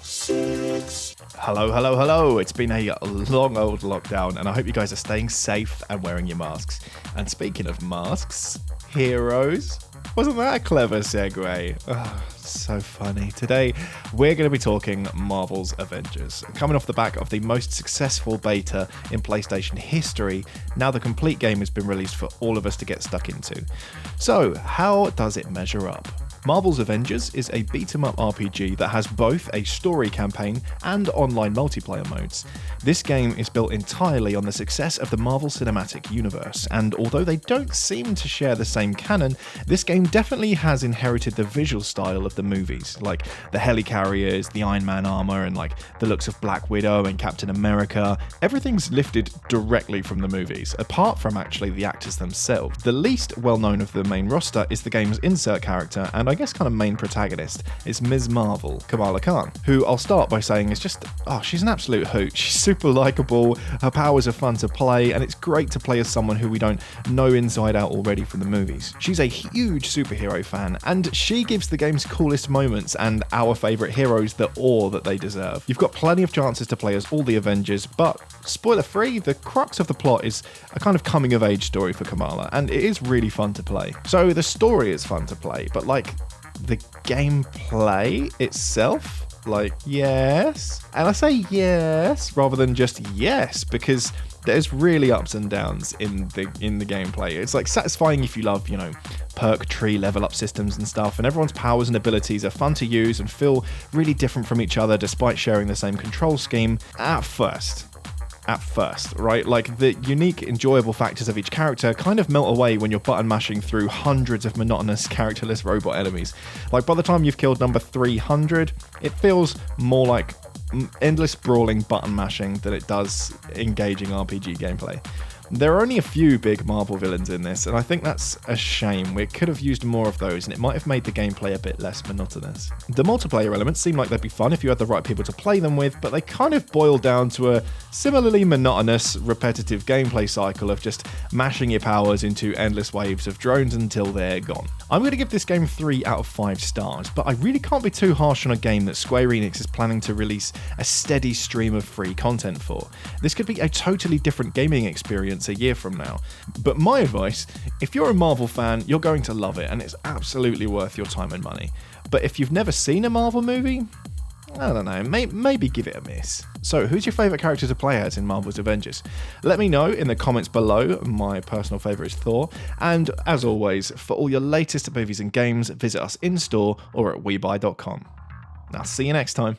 Hello, hello, hello. It's been a long old lockdown, and I hope you guys are staying safe and wearing your masks. And speaking of masks, heroes. Wasn't that a clever segue? Oh, so funny. Today, we're going to be talking Marvel's Avengers. Coming off the back of the most successful beta in PlayStation history, now the complete game has been released for all of us to get stuck into. So, how does it measure up? Marvel's Avengers is a beat-em-up RPG that has both a story campaign and online multiplayer modes. This game is built entirely on the success of the Marvel Cinematic Universe, and although they don't seem to share the same canon, this game definitely has inherited the visual style of the movies, like the helicarriers, the Iron Man armor, and like the looks of Black Widow and Captain America. Everything's lifted directly from the movies, apart from actually the actors themselves. The least well-known of the main roster is the game's insert character, and I guess kind of main protagonist is Ms. Marvel, Kamala Khan, who I'll start by saying is just, she's an absolute hoot. She's super likable, her powers are fun to play, and it's great to play as someone who we don't know inside out already from the movies. She's a huge superhero fan, and she gives the game's coolest moments and our favourite heroes the awe that they deserve. You've got plenty of chances to play as all the Avengers, but spoiler free, the crux of the plot is a kind of coming of age story for Kamala, and it is really fun to play. So the story is fun to play, but like, the gameplay itself, like, yes. And I say yes rather than just yes, because there's really ups and downs in the gameplay. It's like satisfying if you love, perk tree level up systems and stuff, and everyone's powers and abilities are fun to use and feel really different from each other despite sharing the same control scheme at first, right? Like, the unique, enjoyable factors of each character kind of melt away when you're button mashing through hundreds of monotonous, characterless robot enemies. Like, by the time you've killed number 300, it feels more like endless brawling button mashing than it does engaging RPG gameplay. There are only a few big Marvel villains in this, and I think that's a shame. We could have used more of those, and it might have made the gameplay a bit less monotonous. The multiplayer elements seem like they'd be fun if you had the right people to play them with, but they kind of boil down to a similarly monotonous, repetitive gameplay cycle of just mashing your powers into endless waves of drones until they're gone. I'm going to give this game 3 out of 5 stars, but I really can't be too harsh on a game that Square Enix is planning to release a steady stream of free content for. This could be a totally different gaming experience a year from now. But my advice, if you're a Marvel fan, you're going to love it, and it's absolutely worth your time and money. But if you've never seen a Marvel movie, I don't know, maybe give it a miss. So, who's your favourite character to play as in Marvel's Avengers? Let me know in the comments below. My personal favourite is Thor. And as always, for all your latest movies and games, visit us in store or at webuy.com. I'll see you next time.